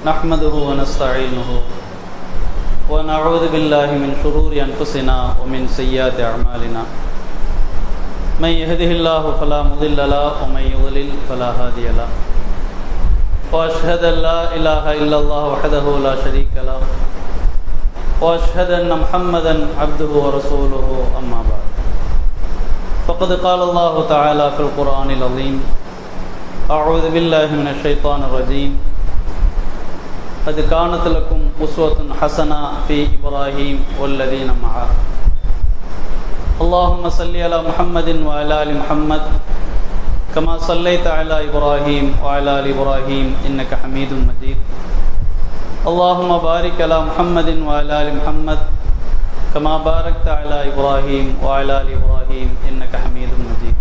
نحمده ونستعينه ونعوذ بالله من شرور أنفسنا ومن سيئات أعمالنا من يهده الله فلا مضل له ومن يضلل فلا هادي له وأشهد أن لا إله إلا الله وحده لا شريك له وأشهد أن محمدا عبده ورسوله أما بعد فقد قال الله تعالى في القرآن العظيم أعوذ بالله من الشيطان الرجيم قد كانت لكم أسوة حسنة في إبراهيم والذين معه اللهم صل على محمد وعلى آل محمد كما صليت على إبراهيم وعلى آل إبراهيم إنك حميد مجيد اللهم بارك على محمد وعلى آل محمد كما باركت على إبراهيم وعلى آل إبراهيم إنك حميد مجيد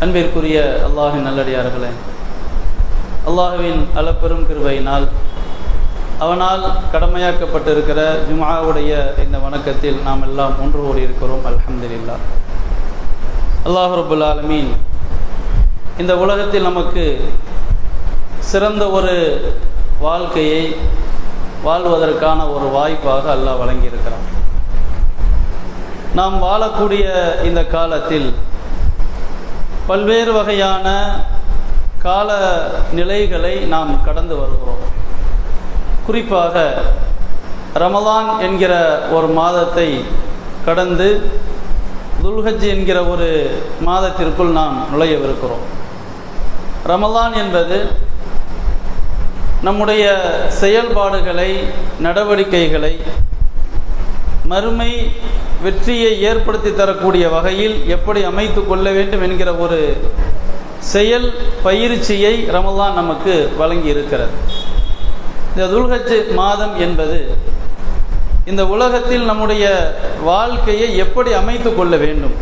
அன்பிற்குரிய அல்லாஹ்வின் நல்லடியார்களே, அல்லாஹ்வின் அளப்பெரும் கிருபையினால் அவனால் கடமையாக்கப்பட்டிருக்கிற ஜும்ஆவுடைய இந்த வணக்கத்தில் நாம் எல்லாம் ஒன்று கூடி இருக்கிறோம். அல்ஹம்துலில்லாஹ். அல்லாஹ் ரப்பல் ஆலமீன் இந்த உலகத்தில் நமக்கு சிறந்த ஒரு வாழ்க்கையை வாழ்வதற்கான ஒரு வாய்ப்பாக அல்லாஹ் வழங்கியிருக்கிறான். நாம் வாழக்கூடிய இந்த காலத்தில் பல்வேறு வகையான கால நிலைகளை நாம் கடந்து வருகிறோம். குறிப்பாக ரமலான் என்கிற ஒரு மாதத்தை கடந்து துல்ஹஜ் என்கிற ஒரு மாதத்திற்குள் நாம் நுழையவிருக்கிறோம். ரமலான் என்பது நம்முடைய செயல்பாடுகளை, நடவடிக்கைகளை மறுமை வெற்றியை ஏற்படுத்தி தரக்கூடிய வகையில் எப்படி அமைத்து கொள்ள வேண்டும் என்கிற ஒரு செயல் பயிற்சியை ரமலான் நமக்கு வழங்கி இருக்கிறது. இந்த துல்ஹஜ் மாதம் என்பது இந்த உலகத்தில் நம்முடைய வாழ்க்கையை எப்படி அமைத்து கொள்ள வேண்டும்,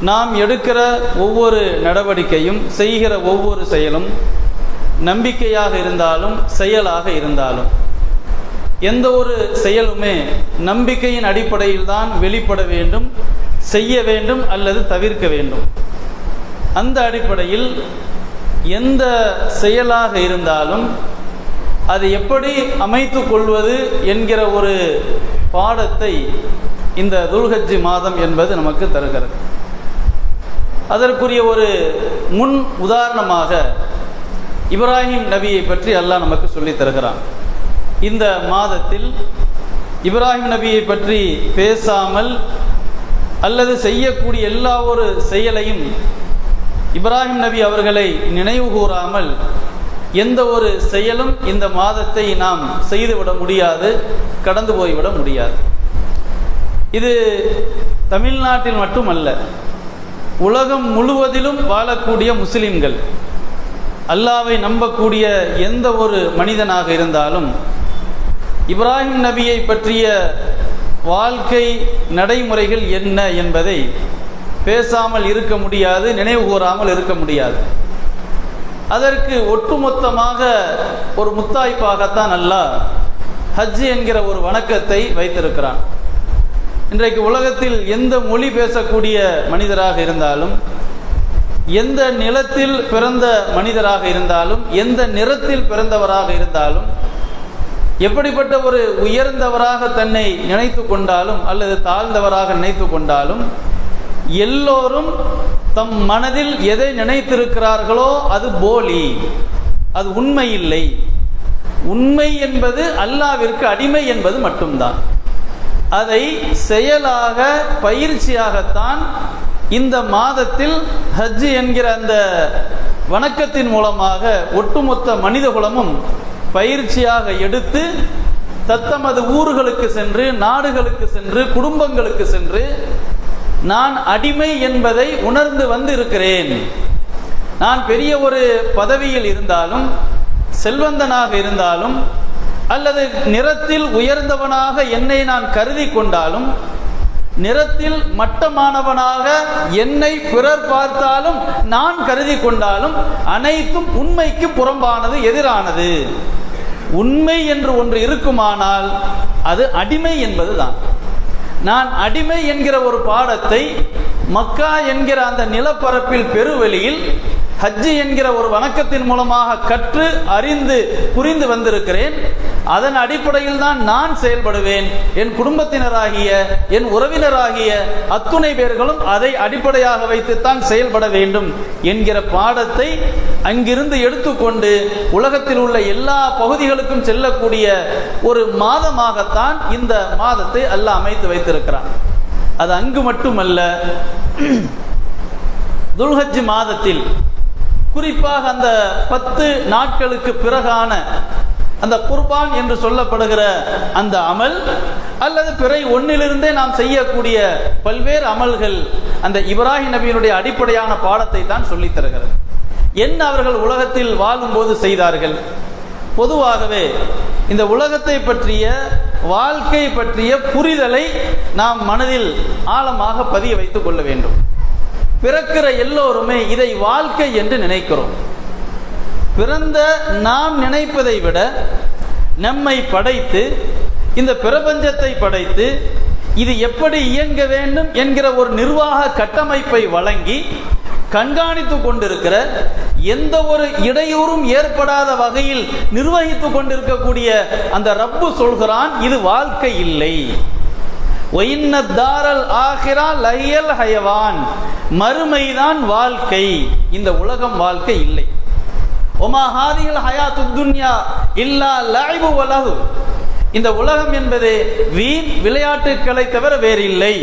நாம் எடுக்கிற ஒவ்வொரு நடவடிக்கையும், செய்கிற ஒவ்வொரு செயலும், நம்பிக்கையாக இருந்தாலும் செயலாக இருந்தாலும், எந்த ஒரு செயலுமே நம்பிக்கையின் அடிப்படையில் தான் வெளிப்பட வேண்டும், செய்ய வேண்டும் அல்லது தவிர்க்க வேண்டும். அந்த அடிப்படையில் எந்த செயலாக இருந்தாலும் அது எப்படி அமைத்து கொள்வது என்கிற ஒரு பாடத்தை இந்த துல்ஹஜ் மாதம் என்பது நமக்கு தருகிறது. அதற்குரிய ஒரு முன் உதாரணமாக இப்ராஹிம் நபியை பற்றி அல்லாஹ் நமக்கு சொல்லி தருகிறான். இந்த மாதத்தில் இப்ராஹிம் நபியை பற்றி பேசாமல் அல்லது செய்யக்கூடிய எல்லா ஒரு செயலையும் இப்ராஹிம் நபி அவர்களை நினைவு கூறாமல் எந்த ஒரு செயலும் இந்த மாதத்தை நாம் செய்துவிட முடியாது, கடந்து போய்விட முடியாது. இது தமிழ்நாட்டில் மட்டுமல்ல, உலகம் முழுவதிலும் வாழக்கூடிய முஸ்லிம்கள், அல்லாஹ்வை நம்பக்கூடிய எந்த ஒரு மனிதனாக இருந்தாலும் இப்ராஹிம் நபியை பற்றிய வாழ்க்கை நடைமுறைகள் என்ன என்பதை பேசாமல் இருக்க முடியாது, நினைவு கூறாமல் இருக்க முடியாது. அதற்கு ஒட்டுமொத்தமாக ஒரு முத்தாய்ப்பாகத்தான் அல்லாஹ் ஹஜ் என்கிற ஒரு வணக்கத்தை வைத்திருக்கிறான். இன்றைக்கு உலகத்தில் எந்த மொழி பேசக்கூடிய மனிதராக இருந்தாலும், எந்த நிலத்தில் பிறந்த மனிதராக இருந்தாலும், எந்த நிறத்தில் பிறந்தவராக இருந்தாலும், எப்படிப்பட்ட ஒரு உயர்ந்தவராக தன்னை நினைத்து கொண்டாலும் அல்லது தாழ்ந்தவராக நினைத்து கொண்டாலும், எல்லோரும் தம் மனதில் எதை நினைத்திருக்கிறார்களோ அது போலி, அது உண்மை இல்லை. உண்மை என்பது அல்லாஹ்விற்கு அடிமை என்பது மட்டும்தான். அதை செயலாக பயிற்சியாகத்தான் இந்த மாதத்தில் ஹஜ் என்கிற அந்த வணக்கத்தின் மூலமாக ஒட்டுமொத்த மனித குலமும் பயிற்சியாக எடுத்து தத்தமது ஊர்களுக்கு சென்று, நாடுகளுக்கு சென்று, குடும்பங்களுக்கு சென்று நான் அடிமை என்பதை உணர்ந்து வந்து இருக்கிறேன். நான் பெரிய ஒரு பதவியில் இருந்தாலும், செல்வந்தனாக இருந்தாலும், அல்லது நிறத்தில் உயர்ந்தவனாக என்னை நான் கருதி கொண்டாலும், நிறத்தில் மட்டமானவனாக என்னை பிறர் பார்த்தாலும் நான் கருதி கொண்டாலும், அனைத்தும் உண்மைக்கு புறம்பானது, எதிரானது. உண்மை என்று ஒன்று இருக்குமானால் அது அடிமை என்பதுதான். நான் அடிமை என்கிற ஒரு பாடத்தை மக்கா என்கிற அந்த நிலப்பரப்பில் பெருவெளியில் ஹஜ்ஜி என்கிற ஒரு வணக்கத்தின் மூலமாக கற்று அறிந்து புரிந்து வந்திருக்கிறேன். அதன் அடிப்படையில் தான் நான் செயல்படுவேன். என் குடும்பத்தினராகிய என் உறவினராகிய அத்துணை பேர்களும் அதை அடிப்படையாக வைத்துத்தான் செயல்பட வேண்டும் என்கிற பாடத்தை அங்கிருந்து எடுத்துக்கொண்டு உலகத்தில் உள்ள எல்லா பகுதிகளுக்கும் செல்லக்கூடிய ஒரு மாதமாகத்தான் இந்த மாதத்தை அல்லாஹ் அமைத்து வைத்திருக்கிறான். அது அங்கு மட்டுமல்ல, துல்ஹஜ் மாதத்தில் குறிப்பாக அந்த 10 நாட்களுக்கு பிறகான அந்த குர்பான் என்று சொல்லப்படுகிற அந்த அமல் அல்லது பிறை 1 நாம் செய்யக்கூடிய பல்வேறு அமல்கள் அந்த இப்ராஹிம் நபியினுடைய அடிப்படையான பாடத்தை தான் சொல்லித் தருகிறது. என்ன அவர்கள் உலகத்தில் வாழும்போது செய்தார்கள்? பொதுவாகவே இந்த உலகத்தை பற்றிய வாழ்க்கை பற்றிய புரிதலை நாம் மனதில் ஆழமாக பதிய வைத்துக் கொள்ள வேண்டும். பிறக்கிற எல்லோருமே இதை வாழ்க்கை என்று நினைக்கிறோம். பிறந்த நாம் நினைப்பதை விட நம்மை படைத்து இந்த பிரபஞ்சத்தை படைத்து இது எப்படி இயங்க வேண்டும் என்கிற ஒரு நிர்வாக கட்டமைப்பை வழங்கி கண்காணித்து கொண்டிருக்கிற, எந்த ஒரு இடையூறும் ஏற்படாத வகையில் நிர்வகித்துக் கொண்டிருக்கக்கூடிய அந்த ரப்பு சொல்கிறான், இது வாழ்க்கை இல்லை. மறுமைதான் வாழ்க்கை, இந்த உலகம் வாழ்க்கை இல்லை. இந்த உலகம் என்பது வீண் விளையாட்டுக்களை தவிர வேறில்லை.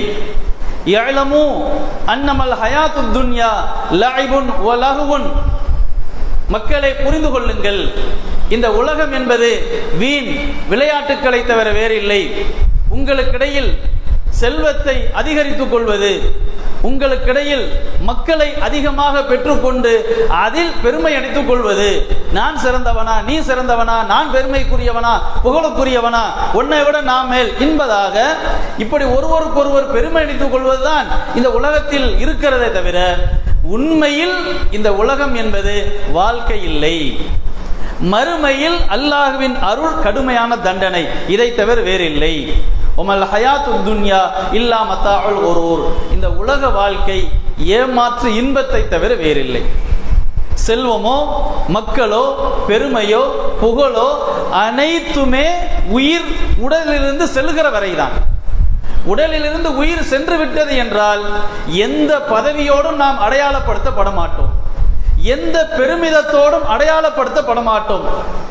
மக்களை புரிந்து கொள்ளுங்கள், இந்த உலகம் என்பது வீண் விளையாட்டுக்களை தவிர வேறில்லை. உங்களுக்கிடையில் செல்வத்தை அதிகரித்துக் கொள்வது, உங்களுக்கிடையில் மக்களை அதிகமாக பெற்றுக்கொண்டு அதில் பெருமை அடித்துக் கொள்வது, நான் சிறந்தவனா நீ சிறந்தவனா, நான் பெருமைக்குரியவனா புகழுக்குரியவனா, உன்னை விட நான் மேல் என்பதாக இப்படி ஒருவருக்கொருவர் பெருமை அடித்துக் கொள்வதுதான் இந்த உலகத்தில் இருக்கிறதே தவிர உண்மையில் இந்த உலகம் என்பது வாழ்க்கை இல்லை. மறுமையில் அல்லாஹ்வின் அருள் கடுமையான தண்டனை, இதை தவிர வேறில்லை. இந்த உலக வாழ்க்கை ஏமாற்று இன்பத்தை தவிர வேறில்லை. செல்வமோ மக்களோ பெருமையோ புகழோ அனைத்துமே உயிர் உடலிலிருந்து செல்கிற வரைதான். உடலிலிருந்து உயிர் சென்று விட்டது என்றால் எந்த பதவியோடும் நாம் அடையாளப்படுத்தப்பட மாட்டோம், எந்த பெருமிதத்தோடும் அடையாளப்படுத்தப்பட மாட்டோம்.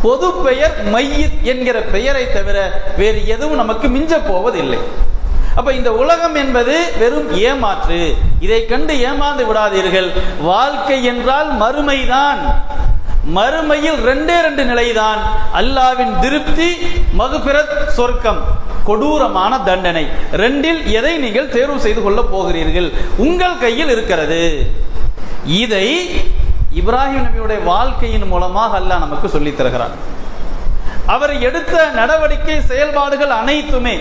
பொது பெயர் மையித் என்கிற பெயரை தவிர வேறு எதுவும் நமக்கு மிஞ்ச போவதில்லை. அப்ப இந்த உலகம் என்பது வெறும் ஏமாற்று, இதை கண்டு ஏமாந்து விடாதீர்கள். வாழ்க்கை என்றால் மறுமைதான். மறுமையில் 2 நிலைதான், அல்லாஹ்வின் திருப்தி, மக்ஃபிரத் சொர்க்கம், கொடூரமான தண்டனை. 2இல் எதை நீங்கள் தேர்வு செய்து கொள்ள போகிறீர்கள்? உங்கள் கையில் இருக்கிறது. இதை இப்ராஹிம் நபியுடைய வாழ்க்கையின் மூலமாக அல்லாஹ் நமக்கு சொல்லித் தருகிறார். அவர் எடுத்த நடவடிக்கை செயல்பாடுகள் அனைத்துமே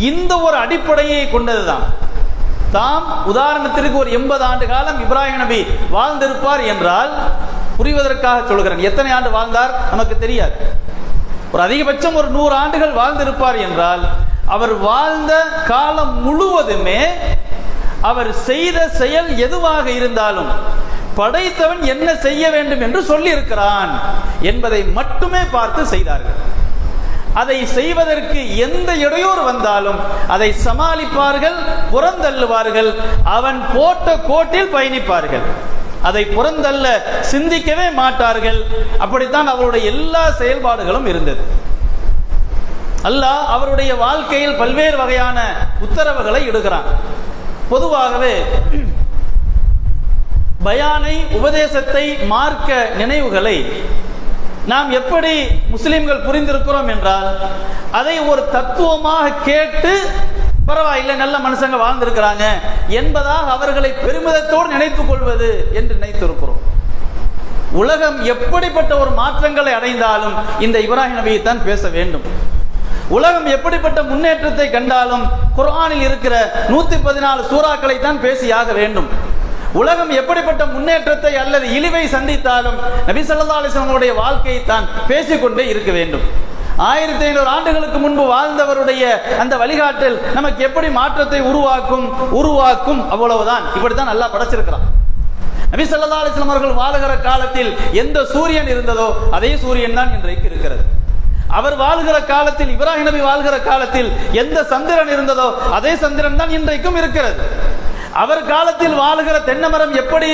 இந்த ஒரு அடிப்படையை கொண்டதுதான். தாம் உதாரணத்திற்கு ஒரு 80 ஆண்டு காலம் இப்ராஹிம் நபி வாழ்ந்திருப்பார் என்றால், புரிவதற்காக சொல்கிறேன், எத்தனை ஆண்டு வாழ்ந்தார் நமக்கு தெரியாது, ஒரு அதிகபட்சம் ஒரு 100 ஆண்டுகள் வாழ்ந்திருப்பார் என்றால், அவர் வாழ்ந்த காலம் முழுவதுமே அவர் செய்த செயல் எதுவாக இருந்தாலும் படைத்தவன் என்ன செய்ய வேண்டும் என்று சொல்லி இருக்கிறான் என்பதை மட்டுமே பார்த்து செய்தார்கள். அதை செய்வதற்கு எந்த இடையூறு வந்தாலும் அதை சமாளிப்பார்கள், புறந்தள்ளுவார்கள், அவன் போட்ட கோட்டில் பயணிப்பார்கள், அதை புறந்தள்ள சிந்திக்கவே மாட்டார்கள். அப்படித்தான் அவருடைய எல்லா செயல்பாடுகளும் இருந்தது. அல்லாஹ் அவருடைய வாழ்க்கையில் பல்வேறு வகையான உத்தரவுகளை இடுகிறான். பொதுவாகவே பயானை, உபதேசத்தை, மார்க்க நினைவுகளை நாம் எப்படி முஸ்லிம்கள் புரிந்திருக்கிறோம் என்றால், அதை ஒரு தத்துவமாக கேட்டு பரவாயில்லை நல்ல மனுஷங்க வாழ்ந்திருக்கிறாங்க என்பதாக அவர்களை பெருமிதத்தோடு நினைத்துக் கொள்வது என்று நினைத்திருக்கிறோம். உலகம் எப்படிப்பட்ட ஒரு மாற்றங்களை அடைந்தாலும் இந்த இப்ராஹிம் நபியை தான் பேச வேண்டும். உலகம் எப்படிப்பட்ட முன்னேற்றத்தை கண்டாலும் குர்ஆனில் இருக்கிற 114 சூறாக்களை தான் பேசியாக வேண்டும். உலகம் எப்படிப்பட்ட முன்னேற்றத்தை அல்லது இழிவை சந்தித்தாலும் நபி ஸல்லல்லாஹு அலைஹி வஸல்லம் வாழ்க்கையை தான் பேசிக்கொண்டே இருக்க வேண்டும். 1500 ஆண்டுகளுக்கு முன்பு வாழ்ந்தவருடைய அந்த வழிகாட்டல் நமக்கு எப்படி மாற்றத்தை உருவாக்கும், அவ்வளவுதான். இப்படித்தான் அல்லாஹ் படைச்சிருக்கிறான். நபி ஸல்லல்லாஹு அலைஹி வஸல்லம் அவர்கள் வாழுகிற காலத்தில் எந்த சூரியன் இருந்ததோ அதே சூரியன் தான் இன்றைக்கு இருக்கிறது. அவர் வாழ்கிற காலத்தில், இப்ராஹிம் நபி வாழ்கிற காலத்தில் எந்த சந்திரன் இருந்ததோ அதே சந்திரன் தான் இன்றைக்கும் இருக்கிறது. அவர் காலத்தில் வாழுகிற தென்னமரம் எப்படி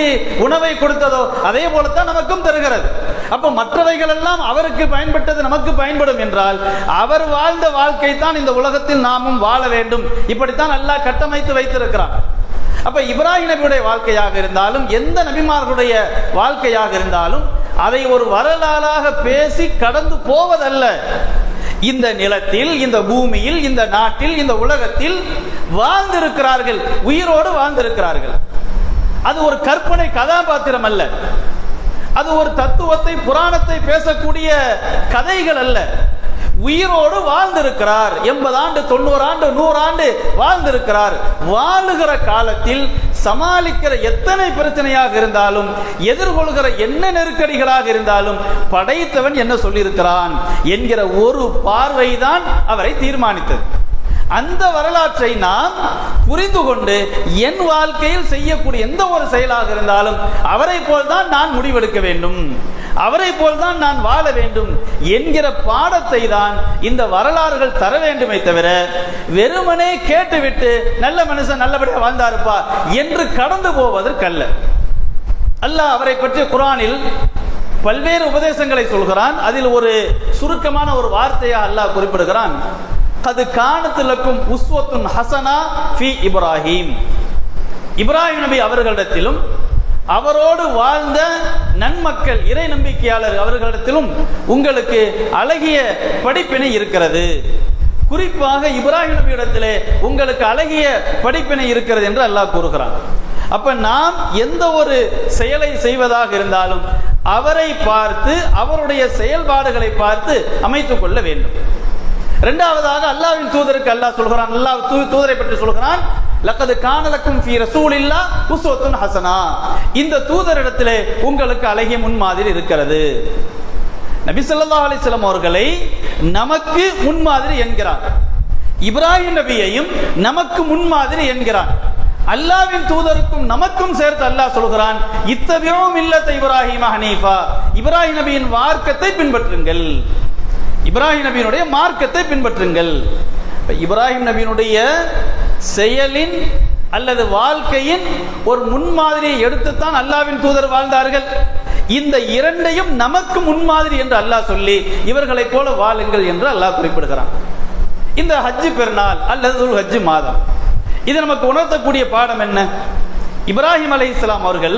உணவை கொடுத்ததோ அதே போலத்தான் நமக்கும் தருகிறது. அப்ப மற்றவைகள் எல்லாம் அவருக்கு பயன்பட்டது நமக்கு பயன்படும் என்றால் அவர் வாழ்ந்த வாழ்க்கை தான் இந்த உலகத்தில் நாமும் வாழ வேண்டும். இப்படித்தான் அல்லாஹ் கட்டமைத்து வைத்திருக்கிறான். அப்ப இப்ராஹிம் நபியுடைய வாழ்க்கையாக இருந்தாலும் எந்த நபிமார்களுடைய வாழ்க்கையாக இருந்தாலும் அதை ஒரு வரலாறாக பேசி கடந்து போவதல்ல. இந்த நிலத்தில், இந்த பூமியில், இந்த நாட்டில், இந்த உலகத்தில் வாழ்ந்திருக்கிறார்கள், உயிரோடு வாழ்ந்திருக்கிறார்கள். அது ஒரு கற்பனை கதாபாத்திரம் அல்ல, அது ஒரு தத்துவத்தை புராணத்தை பேசக்கூடிய கதைகள் அல்ல. உயிரோடு வாழ்ந்திருக்கிறார். 80 ஆண்டு, 90 ஆண்டு, 100 ஆண்டு வாழ்ந்திருக்கிறார். வாழுகிற காலத்தில் சமாளிக்கிற எத்தனை பிரச்சனையாக இருந்தாலும், எதிர்கொள்கிற என்ன நெருக்கடிகளாக இருந்தாலும் படைத்தவன் என்ன சொல்லியிருக்கிறான் என்கிற ஒரு பார்வைதான் அவரை தீர்மானித்தது. அந்த வரலாற்றை நாம் புரிந்து கொண்டு என் வாழ்க்கையில் செய்யக்கூடிய எந்த ஒரு செயலாக இருந்தாலும் அவரை போல்தான் நான் முடிவெடுக்க வேண்டும், அவரை போல்தான் நான் வாழ வேண்டும் என்கிற பாடத்தை தான் இந்த வரலாறுகள் தர வேண்டுமே தவிர வெறுமனே கேட்டுவிட்டு நல்ல மனுஷன் நல்லபடியாக வாழ்ந்தாருப்பா என்று கடந்து போவதற்கல்ல. அல்லாஹ் அவரை பற்றி குர்ஆனில் பல்வேறு உபதேசங்களை சொல்கிறான். அதில் ஒரு சுருக்கமான ஒரு வார்த்தையா அல்லாஹ் குறிப்பிடுகிறான். கது கானத்துலக்கும் உஸ்வத்துன் ஹசனா ஃபி இப்ராஹிம். இப்ராஹிம் நபி அவர்களிடத்திலும் அவரோடு வாழ்ந்த நன்மக்கள் இறை நம்பிக்கையாளர் அவர்களிடத்திலும் உங்களுக்கு அழகிய படிப்பினை இருக்கிறது. குறிப்பாக இப்ராஹிம் நபி இடத்திலே உங்களுக்கு அழகிய படிப்பினை இருக்கிறது என்று அல்லாஹ் கூறுகிறான். அப்ப நாம் எந்த ஒரு செயலை செய்வதாக இருந்தாலும் அவரை பார்த்து அவருடைய செயல்பாடுகளை பார்த்து அமைத்துக் கொள்ள வேண்டும். இரண்டாவதாக அல்லாஹ்வின் தூதருக்கு அல்லாஹ் சொல்கிறான், அல்லாஹ் தூதரை பற்றி சொல்கிறான், லக்கது கானலக்கும் ஃபீ ரசூலில்லாஹ் உஸ்வத்துன் ஹஸனா. இந்த தூதரிடத்திலே உங்களுக்கு அழகிய முன்மாதிரி இருக்கிறது. நபி ஸல்லல்லாஹு அலைஹி வஸல்லம் அவர்களை நமக்கு முன்மாதிரி என்கிறான். இப்ராஹிம் நபியையும் நமக்கு முன்மாதிரி என்கிறான். அல்லாஹ்வின் தூதருக்கும் நமக்கும் சேர்த்து அல்லாஹ் சொல்கிறான், இத்தபிஉ மில்லத இப்ராஹிம ஹனீஃபா. இப்ராஹிம் நபியின் மார்க்கத்தை பின்பற்றுங்கள், இப்ராஹிம் நபியினுடைய மார்க்கத்தை பின்பற்றுங்கள். இப்ராஹிம் நபியினுடைய செயலின் அல்லது வாழ்க்கையின் ஒரு முன்மாதிரியை எடுத்துத்தான் அல்லாஹ்வின் தூதர் வாழ்ந்தார்கள். இந்த இரண்டையும் நமக்கு முன்மாதிரி என்று அல்லாஹ் சொல்லி இவர்களை போல வாழுங்கள் என்று அல்லாஹ் குறிப்பிடுகிறான். இந்த ஹஜ்ஜு பெருநாள் அல்லது ஹஜ்ஜு மாதம் இது நமக்கு உணர்த்தக்கூடிய பாடம் என்ன? இப்ராஹிம் அலைஹிஸ்ஸலாம் அவர்கள்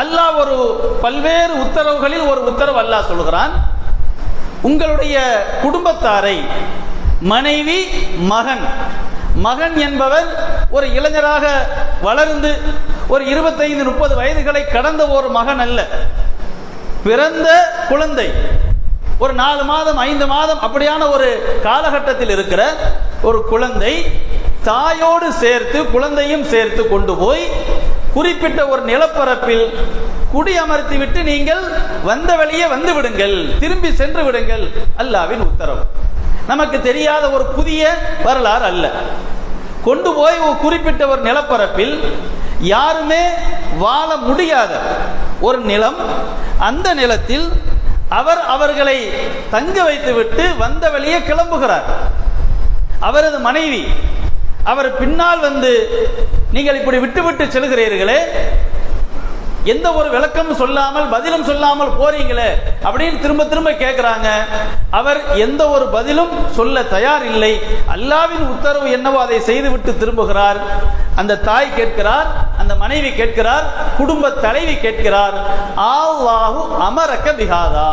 அல்லாஹ் ஒரு பல்வேறு உத்தரவுகளில் ஒரு உத்தரவு அல்லாஹ் சொல்கிறான், உங்களுடைய குடும்பத்தாரை, மனைவி, மகன், மகன் என்பவர் ஒரு இளைஞராக வளர்ந்து ஒரு 25-30 வயதுகளை கடந்த ஒரு மகன் அல்ல, பிறந்த குழந்தை, ஒரு 4 மாதம் 5 மாதம் அப்படியான ஒரு காலகட்டத்தில் இருக்கிற ஒரு குழந்தை தாயோடு சேர்த்து குழந்தையும் சேர்த்து கொண்டு போய் குறிப்பிட்ட ஒரு நிலப்பரப்பில் குடியமர்த்தி விட்டு நீங்கள் வந்த வழியே வந்து விடுங்கள், திரும்பி சென்று விடுங்கள். அல்லாஹ்வின் உத்தரவு. நமக்கு தெரியாத ஒரு புதிய வரலாறு அல்ல. கொண்டு போய் ஒரு குறிப்பிட்ட ஒரு நிலப்பரப்பில் யாருமே வாழ முடியாத ஒரு நிலம், அந்த நிலத்தில் அவர்களை தங்க வைத்து விட்டு வந்த வழியே கிளம்புகிறார். அவரது மனைவி அவர் பின்னால் வந்து, நீங்கள் இப்படி விட்டு விட்டு செல்கிறீர்களே, எந்த ஒரு விளக்கமும் சொல்லாமல் பதிலும் சொல்லாமல் போறீங்களே அப்படின்னு திரும்ப திரும்ப கேட்கிறாங்க. அவர் எந்த ஒரு பதிலும் சொல்ல தயார் இல்லை. அல்லாஹ்வின் உத்தரவு என்னவோ அதை செய்துவிட்டு திரும்புகிறார். அந்த தாய் கேட்கிறார், அந்த மனைவி கேட்கிறார், குடும்ப தலைவி கேட்கிறார், அல்லாஹு அமரக்க பிஹாதா,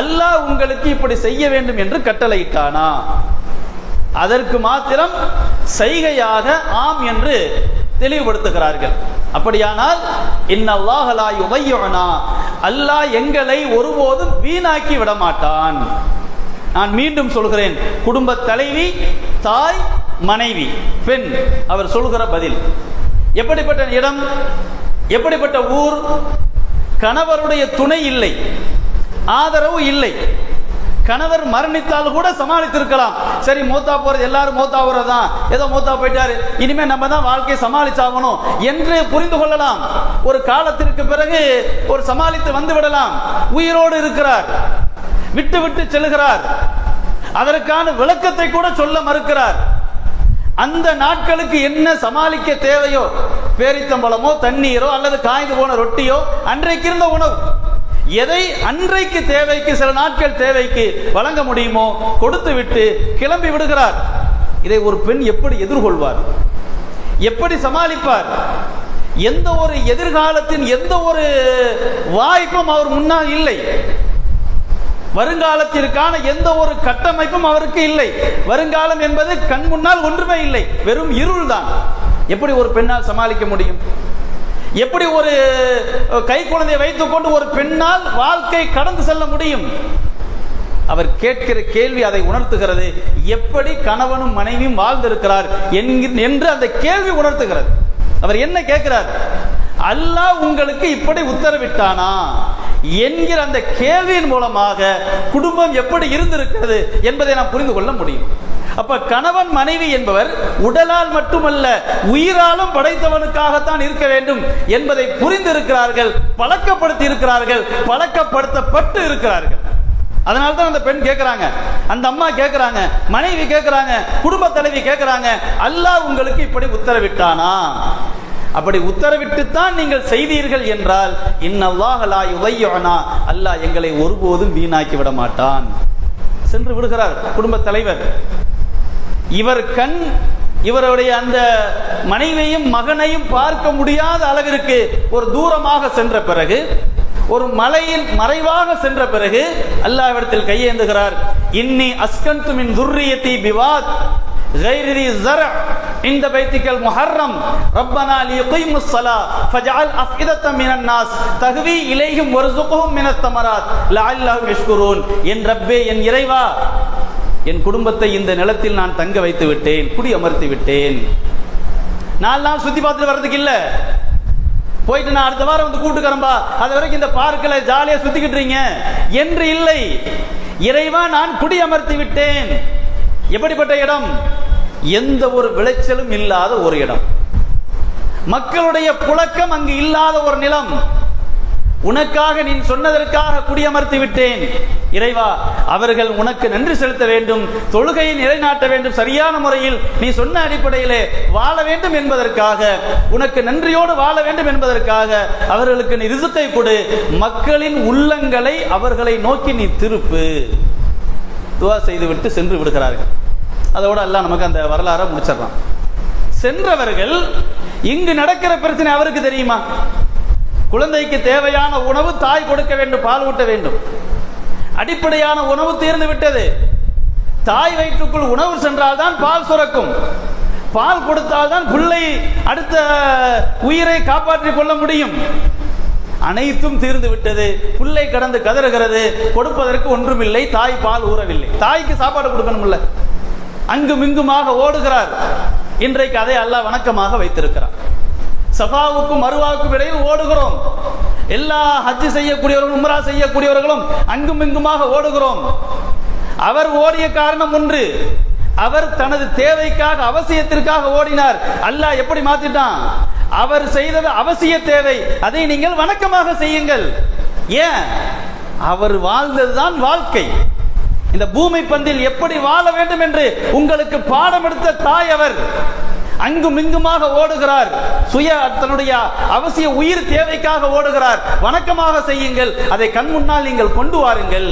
அல்லாஹ் உங்களுக்கு இப்படி செய்ய வேண்டும் என்று கட்டளையிட்டானா? அதற்கு மாத்திரம் சைகையாக ஆம் என்று தெளிவுபடுத்துகிறார்கள். அப்படியானால் இன்னல்லாஹ லா யுதையுனா, அல்லாஹ் எங்களை ஒருபோதும் வீணாக்கி விட மாட்டான். நான் மீண்டும் சொல்கிறேன், குடும்ப தலைவி, தாய், மனைவி, பெண், அவர் சொல்கிற பதில். எப்படிப்பட்ட இடம், எப்படிப்பட்ட ஊர், கணவருடைய துணை இல்லை, ஆதரவு இல்லை, கணவர் மரணித்தால் கூட சமாளித்திருக்கலாம். சரி, மூத்தா போறது, எல்லாரும் மூத்தா போறதுதான், ஏதோ மூத்தா போயிட்டாரு, இனிமே நம்ம தான் வாழ்க்கையை சமாளிச்சாகணும் என்று புரிந்து கொள்ளலாம். ஒரு காலத்திற்கு பிறகு ஒரு சமாளித்து வந்து விடலாம். உயிரோடு இருக்கிறார், விட்டு விட்டு செல்கிறார், அதற்கான விளக்கத்தை கூட சொல்ல மறுக்கிறார். அந்த நாட்களுக்கு என்ன சமாளிக்க தேவையோ, பேரித்தம்பழமோ தண்ணீரோ அல்லது காய்ந்து போன ரொட்டியோ, அன்றைக்கு இருந்த உணவு, எதை அன்றைக்கு தேவைக்கு, சில நாட்கள் தேவைக்கு வழங்க முடியுமோ கொடுத்து விட்டு கிளம்பி விடுகிறார். இதை ஒரு பெண் எப்படி எதிர்கொள்வார், எப்படி சமாளிப்பார்? எந்த ஒரு எதிர்காலத்தின் எந்த ஒரு வாய்ப்பும் அவர் முன்னால் இல்லை. வருங்காலத்திற்கான எந்த ஒரு கட்டமைப்பும் அவருக்கு இல்லை. வருங்காலம் என்பது கண் முன்னால் ஒன்றுமே இல்லை, வெறும் இருள் தான். எப்படி ஒரு பெண்ணால் சமாளிக்க முடியும்? எப்படி ஒரு கை குழந்தையை வைத்துக் கொண்டு ஒரு பெண்ணால் வாழ்க்கை கடந்து செல்ல முடியும்? அவர் கேட்கிற கேள்வி அதை உணர்த்துகிறது. எப்படி கணவனும் மனைவியும் வாழ்ந்திருக்கிறார் என்று அந்த கேள்வி உணர்த்துகிறது. அவர் என்ன கேட்கிறார்? அல்லாஹ் உங்களுக்கு இப்படி உத்தரவிட்டானா என்கிற அந்த கேள்வியின் மூலமாக குடும்பம் எப்படி இருந்திருக்கிறது என்பதை நாம் புரிந்து கொள்ள முடியும். அப்ப கணவன் மனைவி என்பவர் உடலால் மட்டுமல்ல உயிராலும் படைத்தவனுக்காகத்தான் இருக்க வேண்டும் என்பதை புரிந்திருக்கிறார்கள், பழக்கப்படுத்தி இருக்கிறார்கள், பழக்கப்படுத்தப்பட்டு இருக்கிறார்கள். அதனால்தான் அந்த பெண் கேட்கிறாங்க, அந்த அம்மா கேட்கிறாங்க, மனைவி கேட்கிறாங்க, குடும்ப தலைவி கேட்கிறாங்க, அல்லாஹ் உங்களுக்கு இப்படி உத்தரவிட்டானா? அப்படி உத்தரவிட்டுத்தான் நீங்கள் செய்தீர்கள் என்றால் இன்னல்லாஹ லா யுதையுனா, அல்லாஹ் எங்களை ஒருபோதும் வீணாக்கி விட மாட்டான். சென்று விடுகிறார் குடும்ப தலைவர். இவர் கண் இவருடைய அந்த மனைவியையும் மகனையும் பார்க்க முடியாத அளவிற்கு ஒரு தூரமாக சென்ற பிறகு, ஒரு மலையின் மறைவாக சென்ற பிறகு அல்லாஹ்விடத்தில் கையேந்துகிறார். இன்னி அஸ்கன்து மின் துர்ரியதி பிவாத் غير ذي زرع عند بيتك المحرم ربنا ليقيموا الصلاة فاجعل أفئدة من الناس تهوي إليهم وارزقهم من الثمرات لعلهم يشكرون. என் ரப்பே, என் இறைவா, என் குடும்பத்தை இந்த நிலத்தில் நான் தங்க வைத்து விட்டேன், குடி அமர்த்தி விட்டேன். நான் சுத்தி பார்த்துட்டு வர்றதுக்கு இல்ல, போயிட்டு நான் அடுத்த வாரம் வந்து கூட்டுக்கிறம்பா, அது வரைக்கும் இந்த பார்க்கில் ஜாலியா சுத்திக்கிட்டுறீங்க என்று இல்லை. இறைவா, நான் குடி அமர்த்தி விட்டேன். எப்படிப்பட்ட இடம்? எந்த ஒரு விளைச்சலும் இல்லாத ஒரு இடம், மக்களுடைய புழக்கம் அங்கு இல்லாத ஒரு நிலம். உனக்காக நீ சொன்னதற்காக குடியமர்த்தி விட்டேன். இறைவா, அவர்கள் உனக்கு நன்றி செலுத்த வேண்டும், தொழுகையை நிலைநாட்ட வேண்டும், சரியான முறையில் நீ சொன்ன அடிப்படையிலே வாழ வேண்டும் என்பதற்காக, உனக்கு நன்றியோடு வாழ வேண்டும் என்பதற்காக அவர்களுக்கு நீ ரிசுக்கை கொடு, மக்களின் உள்ளங்களை அவர்களை நோக்கி நீ திருப்பு. துவா செய்துவிட்டு சென்று விடுகிறார்கள். அதோடு அல்லாஹ் நமக்கு அந்த வரலாறை முடிச்சிடறான். சென்றவர்கள், இங்கு நடக்கிற பிரச்சனை அவருக்கு தெரியுமா? குழந்தைக்கு தேவையான உணவு தாய் கொடுக்க வேண்டும், பால் ஊட்ட வேண்டும். அடிப்படையான உணவு தீர்ந்து விட்டது. தாய் வயிற்றுக்குள் உணவு சென்றால்தான் பால் சுரக்கும். பால் கொடுத்தால்தான் பிள்ளை அடுத்த உயிரை காப்பாற்றிக் கொள்ள முடியும். அனைத்தும் தீர்ந்து விட்டது. பிள்ளை கடந்து கதறுகிறது, கொடுப்பதற்கு ஒன்றுமில்லை, தாய் பால் ஊறவில்லை. தாய்க்கு சாப்பாடு கொடுக்கணும்ல, அங்கும் இங்குமாக ஓடுகிறார். இன்றைக்கு அதை அல்லாஹ் வணக்கமாக வைத்திருக்கிறார். சஃபாவுக்கும் மருவாவுக்கும் இடையில் ஓடுகிறோம். எல்லா ஹஜ் செய்யக்கூடியவர்களும் உம்ரா செய்யக்கூடியவர்களும் அங்கும் இங்குமாக ஓடுகிறோம். அவர் ஓடிய காரணம் ஒன்று, அவர் தனது தேவைக்காக, அவசியத்திற்காக ஓடினார். அல்லாஹ் எப்படி மாத்திட்டான்? அவர் செய்தது அவசிய தேவை, அதை நீங்கள் வணக்கமாக செய்யுங்கள். ஏன்? அவர் வாழ்ந்ததுதான் வாழ்க்கை. இந்த பூமி பந்தில் எப்படி வாழ வேண்டும் என்று உங்களுக்கு பாடம் எடுத்த தாய் அவர். அங்கும் இங்குமாக ஓடுகிறார், தன்னுடைய அவசிய உயிர் தேவைக்காக ஓடுகிறார். வணக்கமாக செய்யுங்கள், அதை கண் முன்னால் நீங்கள் கொண்டு வாருங்கள்.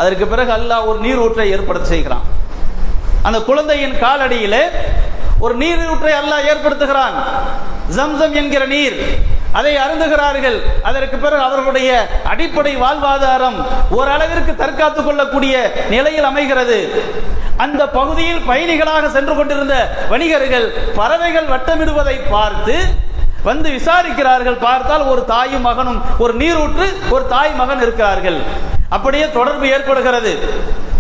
அதற்கு பிறகு அல்லாஹ் ஒரு நீரூற்றை ஏற்படுத்த செய்கிறான். அந்த குழந்தையின் காலடியிலே ஒரு நீரூற்றை அல்லாஹ் ஏற்படுத்துகிறான். ஜம்சம் என்கிற நீர், அதை அருந்துகிறார்கள். அதற்கு பிறகு அவர்களுடைய அடிப்படை வாழ்வாதாரம் ஓரளவிற்கு தற்காத்துக் கொள்ளக்கூடிய நிலையில் அமைகிறது. அந்த பகுதியில் பயணிகளாக சென்று கொண்டிருந்த வணிகர்கள் பறவைகள் வட்டமிடுவதை பார்த்து வந்து விசாரிக்கிறார்கள். பார்த்தால் ஒரு தாயும் மகனும், ஒரு நீரூற்று, ஒரு தாய் மகன் இருக்கிறார்கள். அப்படியே தொடர்பு ஏற்படுகிறது.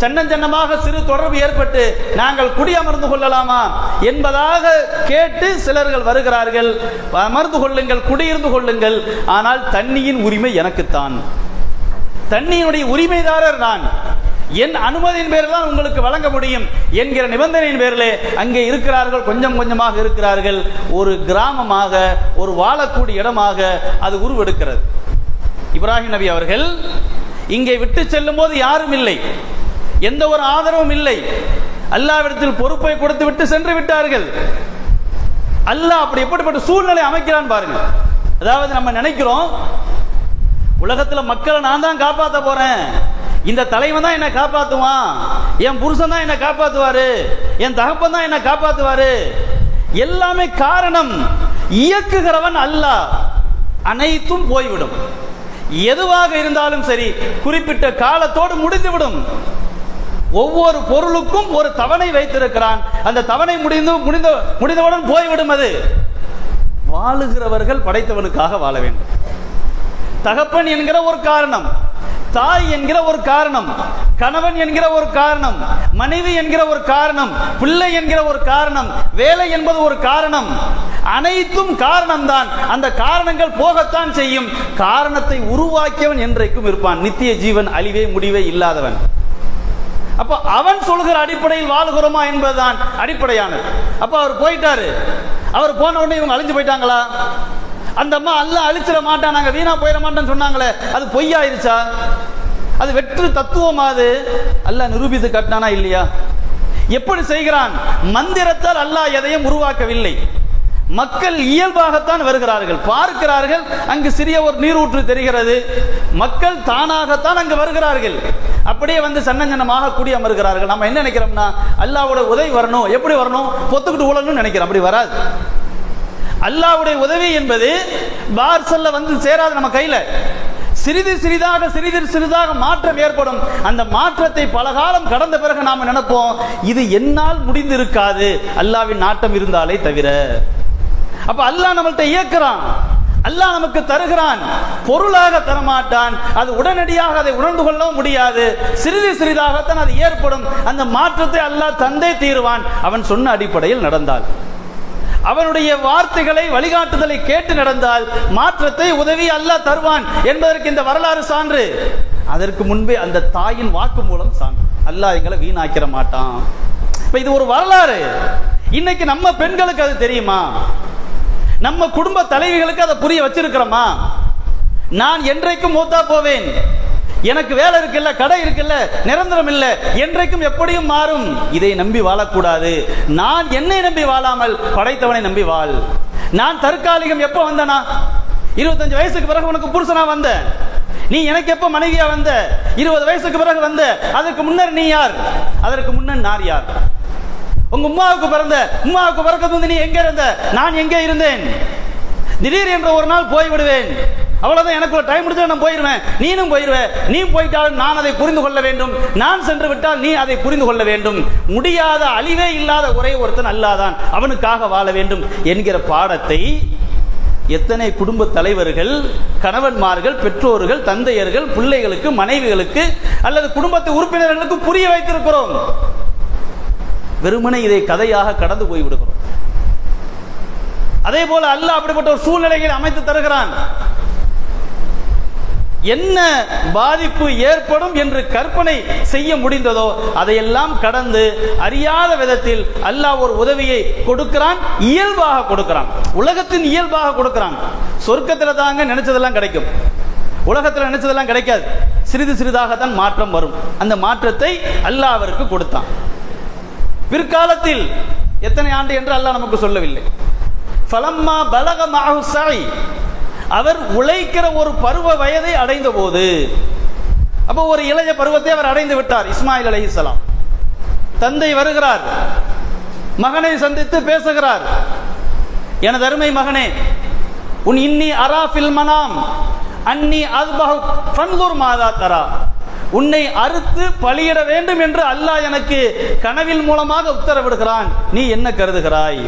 சன்னஞ்சன்னமாக சிறு தொடர்பு ஏற்பட்டு நாங்கள் குடியமர்ந்து கொள்ளலாமா என்பதாக கேட்டு சிலர்கள் வருகிறார்கள். அமர்ந்து கொள்ளுங்கள், குடியிருந்து கொள்ளுங்கள், ஆனால் தண்ணியின் உரிமை எனக்குத்தான். தண்ணியினுடைய உரிமைதாரர் நான், என் அனுமதியின் பேரில் தான் உங்களுக்கு வழங்க முடியும் என்கிற நிபந்தனையின் பேரிலே அங்கே இருக்கிறார்கள். கொஞ்சம் கொஞ்சமாக இருக்கிறார்கள். ஒரு கிராமமாக, ஒரு வாழக்கூடிய இடமாக அது உருவெடுக்கிறது. இப்ராஹிம் நபி அவர்கள் இங்கே விட்டு செல்லும் போது யாரும் இல்லை, எந்த ஒரு ஆதரவும் இல்லை. அல்லாஹ்விடத்தில் பொறுப்பை கொடுத்து விட்டு சென்று விட்டார்கள். அல்லாஹ் அப்படி எப்படிப்பட்ட சூழ்நிலை அமைக்கிறான் பாருங்க. அதாவது நம்ம நினைக்கிறோம் உலகத்துல மக்களை நான் தான் காப்பாற்ற போறேன், இந்த தலைவன் தான் என்னை காப்பாத்துவான், என் புருஷன் தான் என்னை காப்பாத்துவாரு, என் தகப்பன் தான் என்னை காப்பாத்துவாரு. எல்லாமே காரணம் இயக்குகிறவன் அல்லாஹ். அனைத்தும் போய்விடும். எதுவாக இருந்தாலும் சரி குறிப்பிட்ட காலத்தோடு முடிந்துவிடும். ஒவ்வொரு பொருளுக்கும் ஒரு தவணை வைத்திருக்கிறான். அந்த தவணை முடிந்தவுடன் போய்விடும். அது வாழுகிறவர்கள் படைத்தவனுக்காக வாழ வேண்டும். தகப்பன் என்கிற ஒரு காரணம், தாய் என்கிற ஒரு காரணம், கணவன் என்கிற ஒரு காரணம், மனைவி என்கிற ஒரு காரணம், பிள்ளை என்கிற ஒரு காரணம், வேலை என்பது ஒரு காரணம். அனைத்தும் காரணம்தான். அந்த காரணங்கள் போகத்தான் செய்யும். காரணத்தை உருவாக்கியவன் என்றைக்கும் இருப்பான். நித்திய ஜீவன், அழிவே முடிவே இல்லாதவன். அப்ப அவன் சொல்கிற அடிப்படையில் வாழுகிறோமா என்பதுதான் அடிப்படையானது. அப்ப அவர் போயிட்டாரு. அவர் போன உடனே இவங்க அழிஞ்சு போயிட்டாங்களா? அந்த அம்மா அல்லாஹ் அழிச்சிட மாட்டான், நாங்க வீணா போயிட மாட்டோம்னு சொன்னாங்களே, அது பொய்யாயிருச்சா? அது வெற்று தத்துவமா? அது அல்லாஹ் நிரூபித்து காட்டினானா இல்லையா? எப்படி செய்கிறான்? மந்திரத்தால் அல்லாஹ் எதையும் உருவாக்கவில்லை. மக்கள் இயல்பாகத்தான் வருகிறார்கள், பார்க்கிறார்கள், அங்கு சிறிய ஒரு நீரூற்று தெரிகிறது, மக்கள் தானாகத்தான் அங்கு வருகிறார்கள். அப்படியே வந்து சன்னஞ்சனமாக கூடி அமர்கிறார்கள். நம்ம என்ன நினைக்கிறோம்னா அல்லாஹ்வுடைய உதவி வரணும். எப்படி வரணும்? பொத்துக்கிட்டு உழணும்னு நினைக்கிறோம். அப்படி வராது. அல்லாஹ்வுடைய உதவி என்பது பார்சல்ல வந்து சேராது நம்ம கையில. சிறிது சிறிதாக மாற்றம் ஏற்படும். அந்த மாற்றத்தை பல காலம் கடந்த பிறகு நாம நினைப்போம் இது என்னால் முடிந்திருக்காது, அல்லாஹ்வின் நாட்டம் இருந்தாலே தவிர. அப்ப அல்லாஹ் நம்மள்ட்ட இயக்குறான், அல்லாஹ் நமக்கு தருகிறான், பொருளாக தரமாட்டான். அது உடனடியாக அதை உணர்ந்து கொள்ளவும் முடியாது. சிறிதாகத்தான் அது ஏற்படும். அந்த மாற்றத்தை அல்லாஹ் தந்தே தீருவான். அவன் சொன்ன அடிப்படையில் நடந்தால், அவனுடைய வார்த்தைகளை வழிகாட்டுதலை கேட்டு நடந்தால் மாற்றத்தை உதவி அல்லாஹ் தருவான் என்பதற்கு இந்த வரலாறு சான்று. அதற்கு முன்பே அந்த தாயின் வாக்கு மூலம் சான்று. அல்லாஹ் எங்களை வீணாக்கிற மாட்டான். இப்ப இது ஒரு வரலாறு. இன்னைக்கு நம்ம பெண்களுக்கு அது தெரியுமா? நம்ம குடும்ப தலைவிகளுக்கு அதை புரிய வச்சிருக்கிறோமா? நான் என்றைக்கும் மூத்தா போவேன், எனக்கு வேலை இருக்குல்ல, கடை இருக்குல்ல, நிரந்தரம் இல்லை, என்றைக்கும் எப்படியும் மாறும், இதை நம்பி வாழக்கூடாது. நான் என்னை நம்பி வாழாமல் படைத்தவனை நம்பி வாழ். நான் தற்காலிகம் எப்ப வந்தனா? 25 வயசுக்கு பிறகு உனக்கு புருஷனா வந்த. நீ எனக்கு எப்ப மனைவியா வந்த? 20 வயசுக்கு பிறகு வந்த. அதற்கு முன்னர் நீ யார்? அதற்கு முன்னர் நான் யார்? உங்க உம்மாவுக்கு பிறக்க வந்து நீ எங்க இருந்த? நான் எங்கே இருந்தேன்? திடீர் என்ற ஒரு நாள் போய்விடுவேன், அவ்வளவுதான். எனக்கு டைம் முடிஞ்சா நான் போயிருவேன், நீனும் போயிருவேன். நீ போயிட்டாலும் நான் அதை புரிந்து கொள்ள வேண்டும், நான் சென்று விட்டால் நீ அதை புரிந்து கொள்ள வேண்டும். முடியாத, அழிவே இல்லாத ஒரே ஒருத்தன் அல்லாதான், அவனுக்காக வாழ வேண்டும் என்கிற பாடத்தை எத்தனை குடும்ப தலைவர்கள், கணவன்மார்கள், பெற்றோர்கள், தந்தையர்கள் பிள்ளைகளுக்கு, மனைவிகளுக்கு அல்லது குடும்பத்து உறுப்பினர்களுக்கு புரிய வைத்திருக்கிறோம். வெறுமனே இதை கதையாக கடந்து போய்விடுகிறோம். அதே போல அல்லாஹ் அப்படிப்பட்ட ஒரு சூழ்நிலைகளை அமைத்து தருகிறான். என்ன பாதிப்பு ஏற்படும் என்று கற்பனை செய்ய முடிந்ததோ அதையெல்லாம் கடந்து அறியாத விதத்தில் அல்லாஹ் ஒரு உதவியை கொடுக்கிறான். இயல்பாக கொடுக்கிறான், உலகத்தின் இயல்பாக கொடுக்கிறான். சொர்க்கத்தில் தாங்க நினைச்சதெல்லாம் கிடைக்கும், உலகத்தில் நினைச்சதெல்லாம் கிடைக்காது. சிறிதாகத்தான் மாற்றம் வரும். அந்த மாற்றத்தை அல்லாஹ் அவருக்கு கொடுத்தான். பிற்காலத்தில் எத்தனை ஆண்டு என்று அல்லாஹ் நமக்கு சொல்லவில்லை. ஃபலம்மா பலக மஅஹு ஸஅய், அவர் உழைக்கிற ஒரு பருவ வயதை அடைந்த போது, அப்போ ஒரு இளைய பருவத்தை அவர் அடைந்து விட்டார். இஸ்மாயில் அலைஹிஸ்ஸலாம் தந்தை வருகிறார், மகனை சந்தித்து பேசுகிறார். எனது அருமை மகனே, உன் இன்னி அரா ஃபில் மனாம் அன்னி அஸ்பஹு ஃபன்துர் மாதா தரா, உன்னை அறுத்து பலியிட வேண்டும் என்று அல்லாஹ் எனக்கு கனவில் மூலமாக உத்தரவிடுகிறான், நீ என்ன கருதுகிறாய்?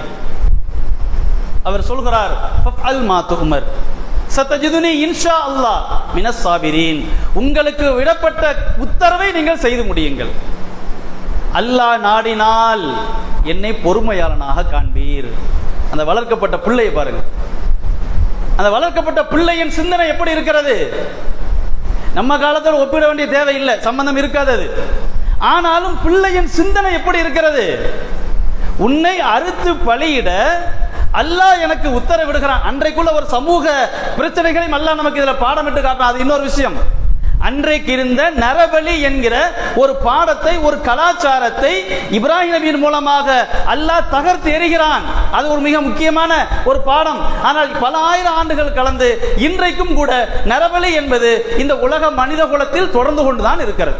அவர் சொல்கிறார், ஃபஃஅல் மா துமர் சதஜிதுனி இன்ஷா அல்லாஹ் மினஸ் சாபிரீன், உங்களுக்கு விடப்பட்ட உத்தரவை நீங்கள் செய்து முடியுங்கள். அல்லாஹ் நாடினால் என்னை பொறுமையாளனாக காண்பீர். அந்த வளர்க்கப்பட்ட பிள்ளையை பாருங்க, அந்த வளர்க்கப்பட்ட பிள்ளையின் சிந்தனை எப்படி இருக்கிறது? நம்ம காலத்தில் ஒப்பிட வேண்டிய தேவை இல்லை, சம்பந்தம் இருக்காது. அது ஆனாலும் பிள்ளையின் சிந்தனை எப்படி இருக்கிறது? உன்னை அறுத்து பலியிட அல்லாஹ் எனக்கு உத்தரவிடுகிறான். அன்றைக்குள்ள ஒரு சமூக பிரச்சனைகளையும் அல்லாஹ் நமக்கு இதுல பாடமிட்டு காட்டுறான். அது இன்னொரு விஷயம். அன்றைக்கு இருந்த நரபலி என்கிற ஒரு பாடத்தை, ஒரு கலாச்சாரத்தை இப்ராஹிம் நபியின் மூலமாக அல்லாஹ் தகர்த்து எறிகிறான். அது ஒரு மிக முக்கியமான ஒரு பாடம். ஆனால் பல ஆயிரம் ஆண்டுகள் கலந்து இன்றைக்கும் கூட நரபலி என்பது இந்த உலக மனித குலத்தில் தொடர்ந்து கொண்டுதான் இருக்கிறது.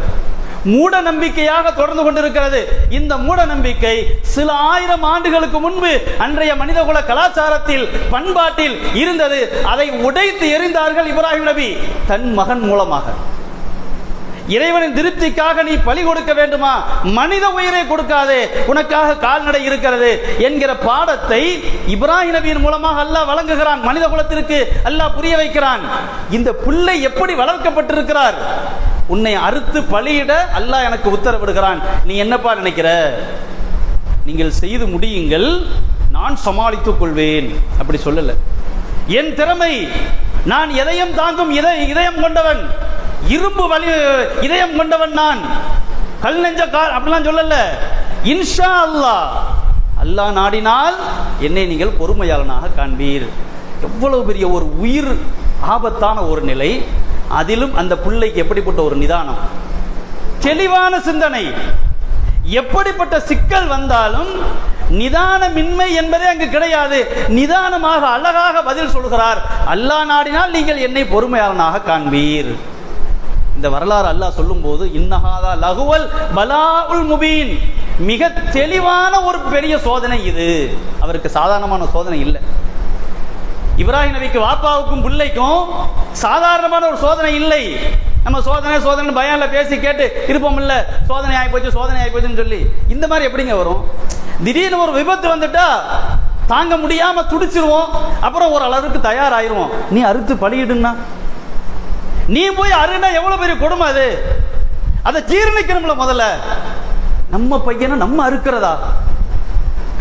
மூட நம்பிக்கையாக தொடர்ந்து கொண்டிருக்கிறது. இந்த மூட நம்பிக்கை சில ஆயிரம் ஆண்டுகளுக்கு முன்பு அன்றைய மனிதகுல கலாச்சாரத்தில், பண்பாட்டில் இருந்தது. அதை உடைத்து எறிந்தார்கள் இப்ராஹிம் நபி தன் மகன் மூலமாக. இறைவனின் திருப்திக்காக நீ பலி கொடுக்க வேண்டுமா? மனித உயிரை கொடுக்காதே, உனக்காக கால்நடை இருக்கிறது என்கிற பாடத்தை இப்ராஹிம் நபியின் மூலமாக அல்லாஹ் வழங்குகிறான். மனித குலத்திற்கு அல்லாஹ் புரிய வைக்கிறான். இந்த பிள்ளை எப்படி வளர்க்கப்பட்டிருக்கிறார்? உன்னை அறுத்து பலியிட அல்லாஹ் எனக்கு உத்தரவிடுகிறான். நீ என்னப்பா நினைக்கிற? நீங்கள் செய்து முடியுங்கள், நான் சமாளித்துக் கொள்வேன். அப்படி சொல்லல. என் திறமை, நான் எதையும் தாங்கும் இதயம் கொண்டவன், இரும்பு இதயம் கொண்டவன், நான் கல் நெஞ்ச அப்படிலாம் சொல்லல. இன்ஷா அல்லாஹ், அல்லாஹ் நாடினால் என்னை நீங்கள் பொறுமையாளனாக காண்பீர். எவ்வளவு பெரிய ஒரு உயிர் ஆபத்தான ஒரு நிலை. அதிலும் அந்த பிள்ளைக்கு எப்படிப்பட்ட ஒரு நிதானம், தெளிவான சிந்தனை. எப்படிப்பட்ட சிக்கல் வந்தாலும் நிதானமின்மை என்பதே அங்கு கிடையாது. நிதானமாக அழகாக பதில் சொல்கிறார். அல்லாஹ் நாடினால் நீங்கள் என்னை பொறுமையாளனாக காண்பீர். இந்த வரலாறு அல்லாஹ் சொல்லும் போது இன்னஹாதா லகுவல் பலாஉல் முபீன், மிக தெளிவான ஒரு பெரிய சோதனை இது. அவருக்கு சாதாரணமான சோதனை இல்லை. இப்ராஹிம் நபிக்கு வாப்பாவுக்கும் பிள்ளைக்கும் சாதாரணமான ஒரு சோதனை இல்லை. நம்ம சோதனை பயான்ல பேசி கேட்டு இருப்போம் இல்ல, சோதனை ஆகி போச்சுன்னு சொல்லி. இந்த மாதிரி எப்படிங்க வரும்? திடீர்னு ஒரு விபத்து வந்துட்டா தாங்க முடியாம துடிச்சிருவோம், அப்புறம் ஒரு அளவுக்கு தயாராயிருவோம். நீ அறுத்து பலியிடுன்னா, நீ போய் அறுனா எவ்வளவு பெரிய கொடுமை அது. அதை ஜீரணிக்கணும்ல. முதல்ல நம்ம பையனை நம்ம அறுக்கிறதா?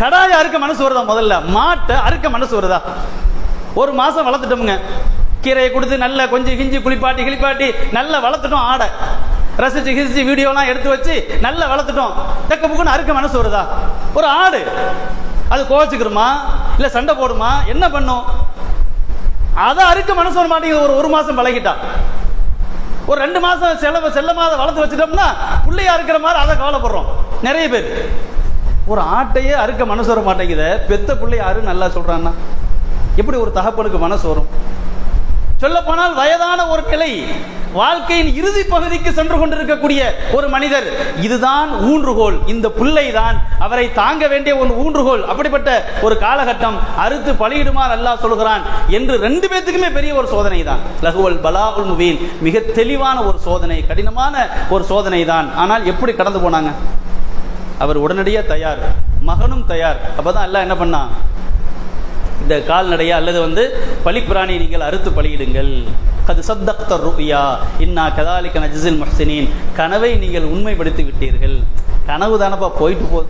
கடாய அறுக்க மனசு வருதா? முதல்ல மாட்டை அறுக்க மனசு வருதா? ஒரு மாசம் வளர்த்துட்டோமுங்க, கீரையை கொடுத்து நல்ல கொஞ்சம் கிஞ்சி கிளிப்பாட்டி நல்லா வளர்த்துட்டோம். ஆடை ரசிச்சு கிசிச்சு வீடியோலாம் எடுத்து வச்சு நல்லா வளர்த்துட்டோம். தெக்க புக்குன்னு அறுக்க மனசு வருதா? ஒரு ஆடு அது கோவச்சுக்கிறோமா இல்ல சண்டை போடுமா, என்ன பண்ணும்? அதை அறுக்க மனசு வர மாட்டேங்குது. ஒரு மாசம் பழகிட்டா, ஒரு 2 மாசம் செல்லமாத வளர்த்து வச்சுட்டோம்னா பிள்ளையா இருக்கிற மாதிரி அதை கவலைப்படுறோம் நிறைய பேர். ஒரு ஆட்டையே அறுக்க மனசு வர மாட்டேங்குது, பெத்த பிள்ளை யாரு நல்லா சொல்றான்னா எப்படி ஒரு தகப்பனுக்கு மனசு வரும்? சொல்ல போனால் வயதான ஒரு நிலை, வாழ்க்கையின் இறுதி பகுதிக்கு சென்று கொண்டிருக்கக்கூடிய ஒரு மனிதர். இதுதான் ஊன்றுகோல். இந்த பிள்ளை தான் அவரை தாங்க வேண்டிய ஒரு ஊன்றுகோல். அப்படிப்பட்ட ஒரு காலகட்டம். அறுத்து பலியிடுமாறு அல்லாஹ் சொல்கிறான் என்று 2 பேத்துக்குமே பெரிய ஒரு சோதனை தான். லகுவல் பலாஉல் முபீன், மிக தெளிவான ஒரு சோதனை, கடினமான ஒரு சோதனை தான். ஆனால் எப்படி கடந்து போனாங்க? அவர் உடனடியாக தயார், மகனும் தயார். அப்பதான் அல்லாஹ் என்ன பண்ணா, இந்த கால்நடையா அல்லது பலிப்பிராணி நீங்கள் அறுத்து பலியிடுங்கள். கது சத்தக்த ருயா இன்னா கதாலிக நஜ்ஸில் முஹ்ஸினீன், கனவை நீங்கள் உண்மைப்படுத்தி விட்டீர்கள். கனவு தானப்பா, போயிட்டு போகுது,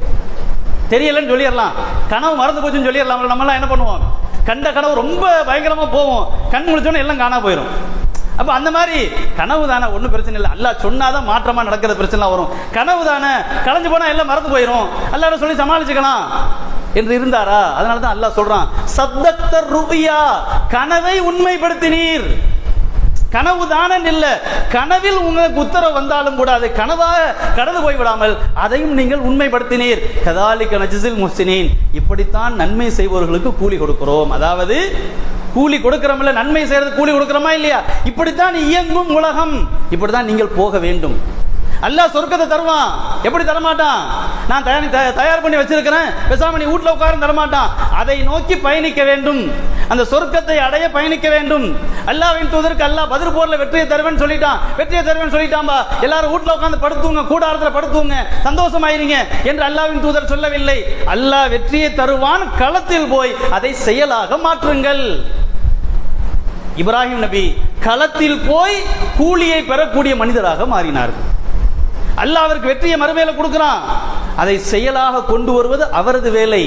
தெரியலன்னு சொல்லிடலாம். கனவு மறந்து போச்சுன்னு சொல்லிடலாம். நம்மளாம் என்ன பண்ணுவோம், கண்ட கனவு ரொம்ப பயங்கரமா போவோம், கண் முழிச்சோன்னு எல்லாம் காணா போயிடும். அப்ப அந்த மாதிரி கனவு தானே, ஒன்றும் பிரச்சனை இல்லை, அல்லாஹ் சொன்னாதான் மாற்றமா நடக்கிற பிரச்சனை வரும். கனவு தானே, கலைஞ்சு போனா எல்லாம் மறந்து போயிடும், அல்லாஹ் சொல்லி சமாளிச்சுக்கலாம் என்று இருந்தாரா? அதனாலதான் அல்லாஹ் சொல்றான், சத்தக்த ருயா, கனவை உண்மைப்படுத்தினீர். கனவு தானே இல்ல, கனவில் உங்களுக்கு உத்தரவு வந்தாலும் கூட அதை கனவாக கடந்து போய்விடாமல் அதையும் நீங்கள் உண்மைப்படுத்தினீர். கதாலிக நஜ்ஸில் முஹ்ஸினீன், இப்படித்தான் நன்மை செய்பவர்களுக்கு கூலி கொடுக்கிறோம். அதாவது கூலி கொடுக்கிறோம்ல, நன்மை செய்யறது கூலி கொடுக்கிறோமா இல்லையா? இப்படித்தான் இயங்கும் உலகம், இப்படித்தான் நீங்கள் போக வேண்டும். அல்லாஹ் சொர்க்கத்தை தருவான். எப்படி தரமாட்டான்? நான் தயார் பண்ணி வச்சிருக்கிறேன், பேசாம நீ வீட்டுல உட்கார்ந்து தரமாட்டான். அதை நோக்கி பயணிக்க வேண்டும், அந்த சொர்க்கத்தை அடைய பயணிக்க வேண்டும். அல்லாஹ்வின் தூதருக்கு அல்லாஹ் பத்ர் போர்ல வெற்றியை தருவேன்னு சொல்லிட்டான். வெற்றியை தருவேன்னு சொல்லிட்டான்பா, எல்லாரும் வீட்டுல உட்கார்ந்து படுத்துங்க, கூடாரத்துல படுத்துங்க, சந்தோஷமாயிருங்க என்று அல்லாஹ்வின் தூதர் சொல்லவில்லை. அல்லாஹ் வெற்றியை தருவான், களத்தில் போய் அதை செயலாக மாற்றுங்கள். இப்ராஹிம் நபி களத்தில் போய் கூலியை பெறக்கூடிய மனிதராக மாறினார்கள். அல்லாஹ் அவருக்கு வெற்றியை மறுமையில கொடுக்கிறான், அதை செயலாக கொண்டு வருவது அவரது வேலை.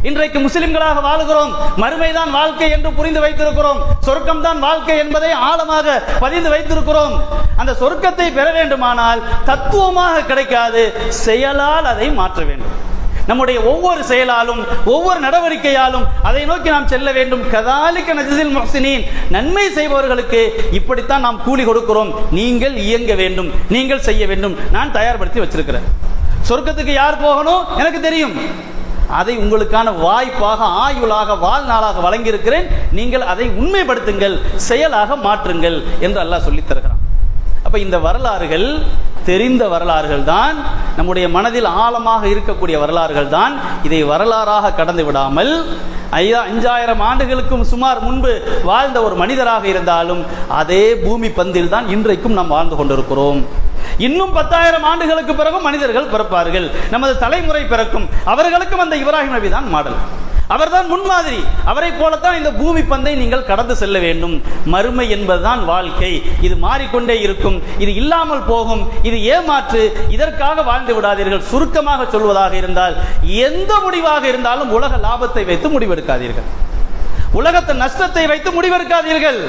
இன்றைக்கு முஸ்லிம்களாக வாழுகிறோம், மறுமைதான் வாழ்க்கை என்று புரிந்து வைத்திருக்கிறோம், சொர்க்கம் தான் வாழ்க்கை என்பதை ஆழமாக பதிந்து வைத்திருக்கிறோம். அந்த சொர்க்கத்தை பெற வேண்டுமானால் தத்துவமாக கிடைக்காது, செயலால் அதை மாற்ற வேண்டும். நம்முடைய ஒவ்வொரு செயலாலும் ஒவ்வொரு நடவடிக்கையாலும் அதை நோக்கி நாம் செல்ல வேண்டும். கதாலிக நஜ்ஸில் முஹ்சினீன், நன்மை செய்பவர்களுக்கு இப்படித்தான் நாம் கூலி கொடுக்கிறோம். நீங்கள் இயங்க வேண்டும், நீங்கள் செய்ய வேண்டும். நான் தயார்படுத்தி வச்சிருக்கிறேன். சொர்க்கத்துக்கு யார் போகணும் எனக்கு தெரியும். அதை உங்களுக்கான வாய்ப்பாக, ஆயுளாக, வாழ்நாளாக வழங்கியிருக்கிறேன். நீங்கள் அதை உண்மைப்படுத்துங்கள், செயலாக மாற்றுங்கள் என்று அல்லாஹ் சொல்லித் தருகிறான். அப்ப இந்த வரலாறுகள் தெரிந்த வரலாறுகள் தான், நம்முடைய மனதில் ஆழமாக இருக்கக்கூடிய வரலாறுகள் தான். இதை வரலாறாக கடந்து விடாமல் 5000 ஆண்டுகளுக்கும் சுமார் முன்பு வாழ்ந்த ஒரு மனிதராக இருந்தாலும் அதே பூமி பந்தில் தான் இன்றைக்கும் நாம் வாழ்ந்து கொண்டிருக்கிறோம். இன்னும் 10,000 ஆண்டுகளுக்கு பிறகும் மனிதர்கள் பிறப்பார்கள், நமது தலைமுறை பிறக்கும். அவர்களுக்கும் அந்த இப்ராஹிம் நபி தான் மாடல், அவர்தான் முன்மாதிரி. அவரை போலத்தான் இந்த பூமி பந்தை நீங்கள் கடந்து செல்ல வேண்டும். மறுமை என்பதுதான் வாழ்க்கை. இது மாறிக்கொண்டே இருக்கும், இது இல்லாமல் போகும், இது ஏமாற்று. இதற்காக வாழ்ந்து விடாதீர்கள். சுருக்கமாக சொல்வதாக இருந்தால், எந்த முடிவாக இருந்தாலும் உலக லாபத்தை வைத்து முடிவெடுக்காதீர்கள், உலகத்தை நஷ்டத்தை வைத்து முடிவெடுக்காதீர்கள்.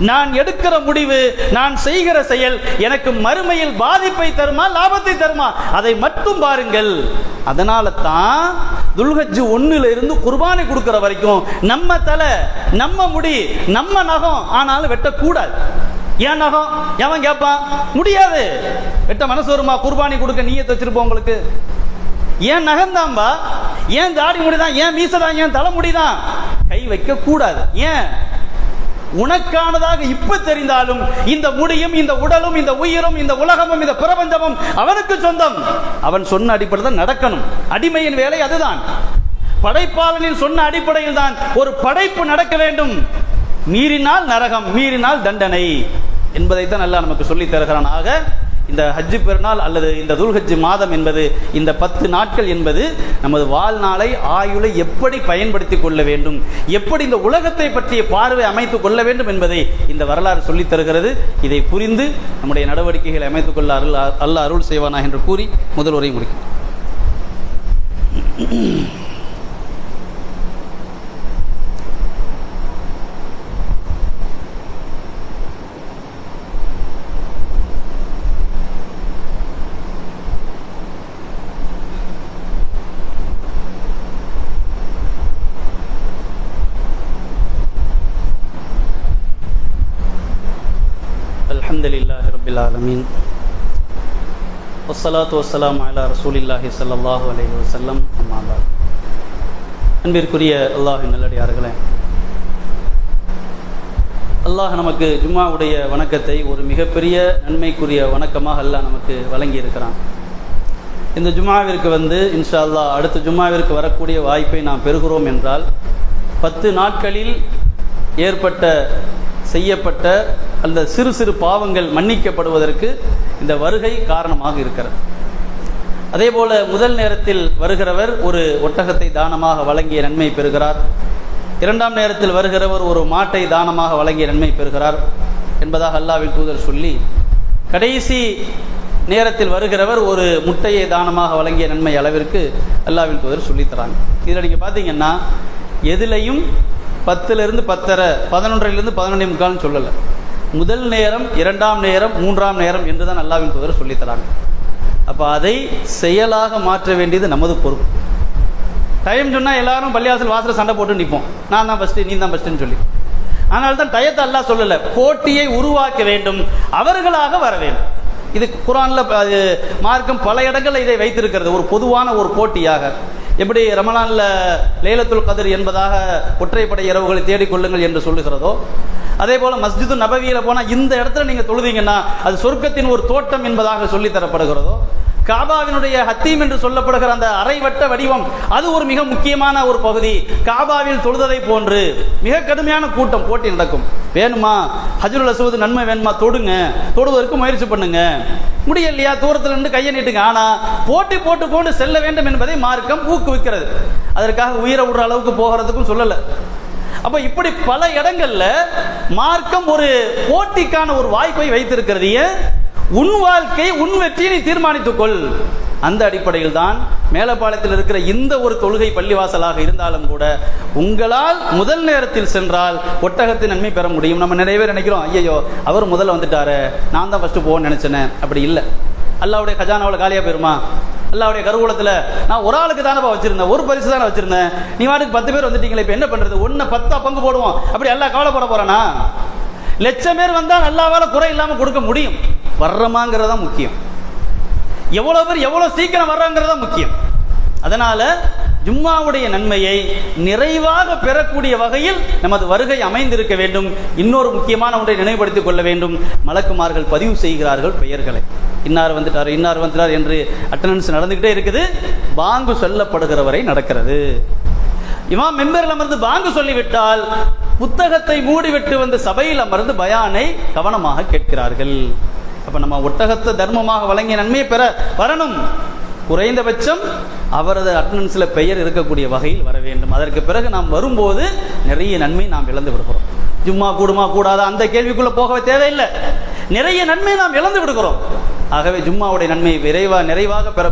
நான் எடுக்கிற முடிவு, நான் செய்கிற செயல் எனக்கு மறுமையில் பாதிப்பை தருமா லாபத்தை தருமா, அதை மட்டும் பாருங்கள். அதனால தான் துல்ஹஜ் 1 இருந்து குர்பானை கொடுக்கிற வரைக்கும் நம்ம தலை, நம்ம முடி, நம்ம நகம் ஆனாலும் வெட்டக்கூடாது. ஏன் நகம்? எவன் கேட்பான்? முடியாது. வெட்ட மனசு வருமா? குர்பானி கொடுக்க நீயத் வச்சிருப்போம் உங்களுக்கு. ஏன் நகம்தான்பா, ஏன் தாடி முடிதான், ஏன் மீசதான், ஏன் தலைமுடிதான், கை வைக்க கூடாது. ஏன்? உனக்கானதாக இப்ப தெரிந்தாலும் இந்த முடியும், இந்த உடலும், இந்த உயிரும், இந்த உலகமும், இந்த பிரபஞ்சமும் அவனுக்கு சொந்தம். அவன் சொன்ன அடிப்படையில் தான் நடக்கணும். அடிமையின் வேலை அதுதான். படைப்பாளனின் சொன்ன அடிப்படையில் தான் ஒரு படைப்பு நடக்க வேண்டும். மீறினால் நரகம், மீறினால் தண்டனை என்பதைத்தான் அல்லாஹ் நமக்கு சொல்லி தருகிறான். ஆக இந்த ஹஜ் பெருநாள் அல்லது இந்த துல்ஹஜ் மாதம் என்பது, இந்த 10 நாட்கள் என்பது நமது வாழ்நாளை, ஆயுளை எப்படி பயன்படுத்திக் கொள்ள வேண்டும், எப்படி இந்த உலகத்தை பற்றிய பார்வை அமைத்துக் கொள்ள வேண்டும் என்பதை இந்த வரலாறு சொல்லித் தருகிறது. இதை புரிந்து நம்முடைய நடவடிக்கைகளை அமைத்துக் கொள்ள அல்லாஹ் அருள் செய்வானா என்று கூறி முதல் உரை முடிக்கும். அல்ஹம்துலில்லாஹி ரப்பில் ஆலமீன் வஸ்ஸலாத்து வஸ்ஸலாமு அலா ரசூலில்லாஹி ஸல்லல்லாஹு அலைஹி வஸல்லம். அம்மா பஅத். அன்பிற்குரிய அல்லாஹ்வின் நல்லடியார்களே, அல்லாஹ் நமக்கு ஜும்மாவுடைய வணக்கத்தை ஒரு மிகப்பெரிய நன்மைக்குரிய வணக்கமாக அல்லாஹ் நமக்கு வழங்கி இருக்கிறான். இந்த ஜும்மாவிற்கு இன்ஷா அல்லாஹ் அடுத்த ஜும்மாவிற்கு வரக்கூடிய வாய்ப்பை நாம் பெறுகிறோம் என்றால் 10 நாட்களில் செய்யப்பட்ட அந்த சிறு சிறு பாவங்கள் மன்னிக்கப்படுவதற்கு இந்த வருகை காரணமாக இருக்கிறது. அதே போல முதல் நேரத்தில் வருகிறவர் ஒரு ஒட்டகத்தை தானமாக வழங்கிய நன்மை பெறுகிறார். 2ஆம் நேரத்தில் வருகிறவர் ஒரு மாட்டை தானமாக வழங்கிய நன்மை பெறுகிறார் என்பதாக அல்லாஹ்வின் தூதர் சொல்லி, கடைசி நேரத்தில் வருகிறவர் ஒரு முட்டையை தானமாக வழங்கிய நன்மை அளவிற்கு அல்லாஹ்வின் தூதர் சொல்லித்தராங்க. இதில் நீங்கள் பார்த்தீங்கன்னா எதிலையும் 10லிருந்து 10:30, 11லிருந்து 11:45 சொல்லலை. முதல் நேரம், 2ஆம் நேரம், 3ஆம் நேரம் என்று தான் அல்லாஹ்வின் தூதர் சொல்லித்தராங்க. அப்போ அதை செயலாக மாற்ற வேண்டியது நமது பொறுப்பு. டைம் சொன்னால் எல்லாரும் பள்ளிவாசல் வாசல் சண்டை போட்டு நிற்போம், நான் தான் ஃபஸ்ட்டு, நீ தான் ஃபஸ்ட்டுன்னு சொல்லி. அதனால தான் டயத்தை அல்லாஹ் சொல்லலை, போட்டியை உருவாக்க வேண்டும், அவர்களாக வர வேண்டும். இது குர்ஆனில் மார்க்கம் பல இடங்களில் இதை வைத்திருக்கிறது, ஒரு பொதுவான ஒரு போட்டியாக. எப்படி ரமலான்ல லைலத்துல் கத்ர் என்பதாக ஒற்றைப்படை இரவுகளை தேடிக்கொள்ளுங்கள் என்று சொல்லுகிறதோ, அதே போல மஸ்ஜிது நபவியில போனா இந்த இடத்துல நீங்க தொழுதீங்கன்னா அது சொர்க்கத்தின் ஒரு தோட்டம் என்பதாக சொல்லி தரப்படுகிறதோ, காபாவினுடைய ஹத்தீம் என்று சொல்லப்படுகிற அந்த அரைவட்ட வடிவம் அது ஒரு மிக முக்கியமான ஒரு பகுதி. காபாவில் தொழுததை போன்று மிக கடுமையான கூட்டம், போட்டி நடக்கும். வேணுமா ஹஜ்ருல் அஸ்வத் நன்மை வேணுமா, தொடுங்க, தொடுவதற்கு முயற்சி பண்ணுங்க, முடியலையா தூரத்தில் இருந்து கையை நீட்டுங்க. ஆனா போட்டி போட்டு கொண்டு செல்ல வேண்டும் என்பதை மார்க்கம் ஊக்குவிக்கிறது. அதற்காக உயிரை விடுற அளவுக்கு போகிறதுக்கும் சொல்லல. அப்ப இப்படி பல இடங்கள்ல மார்க்கம் ஒரு போட்டிக்கான ஒரு வாய்ப்பை வைத்திருக்கிறது. உன் வாழ்க்கை, உன் வெற்றியை நீ தீர்மானித்துக் கொள். அந்த அடிப்படையில் தான் மேலப்பாளையத்தில் இருக்கிற இந்த ஒரு தொழுகை பள்ளிவாசலாக இருந்தாலும் கூட உங்களால் முதல் நேரத்தில் சென்றால் ஒட்டகத்தின் நன்மை பெற முடியும். நம்ம நிறைய பேர் நினைக்கிறோம், ஐயோ அவர் முதல்ல வந்துட்டாரு, நான் தான் ஃபர்ஸ்ட் போகணும்னு நினைச்சேன். அப்படி இல்லை. அல்லாவுடைய கஜானாவில் காலியாக போயிருமா? அல்லாவுடைய கருவூலத்தில் நான் ஒரு ஆளுக்கு தானப்பா வச்சிருந்தேன், ஒரு பரிசு தானே வச்சிருந்தேன், நீ வாட்டுக்கு 10 பேர் வந்துட்டீங்களே, இப்போ என்ன பண்றது? 10 பங்கு போடுவோம். அப்படி அல்லா கவலைப்பட போறானா? லட்சம் பேர் வந்தால் அல்லாவால குறை இல்லாமல் கொடுக்க முடியும். வர்றமாங்கிறதா முக்கியம். எவ்வளவு பேர் எவ்வளவு சீக்கிரம் வர்றாங்கிறதா முக்கியம். அதனால ஜும்மாவுடைய நன்மையை நிறைவாக பெறக்கூடிய வகையில் நமது வருகை அமைந்திருக்க வேண்டும். இன்னொரு முக்கியமான ஒன்றை நினைவுபடுத்திக் கொள்ள வேண்டும். மலக்குமார்கள் பதிவு செய்கிறார்கள் பெயர்களை. இன்னார் வந்துட்டார், இன்னார் வந்துட்டார் என்று அட்டெண்டன்ஸ் நடந்துகிட்டே இருக்குது. பாங்கு சொல்லப்படுகிற வரை நடக்கிறது. இமாம் மெம்பரில் அமர்ந்து பாங்கு சொல்லிவிட்டால் புத்தகத்தை மூடிவிட்டு வந்து சபையில் அமர்ந்து பயானை கவனமாக கேட்கிறார்கள். அப்ப நம்ம ஒட்டகத்தை தர்மமாக வழங்கிய நன்மையை பெற வரணும். குறைந்தபட்சம் அவரது அட்டெண்டன்ஸில் பெயர் இருக்கக்கூடிய வகையில் வர வேண்டும். அதற்கு பிறகு நாம் வரும்போது நிறைய நன்மை நாம் இழந்து விடுகிறோம். ஜும்மா கூடுமா கூடாதா அந்த கேள்விக்குள்ள போகவே தேவையில்லை. நிறைய நன்மை நாம் இழந்து விடுகிறோம். ஆகவே ஜும்மாவுடைய நன்மையை நிறைவாக பெற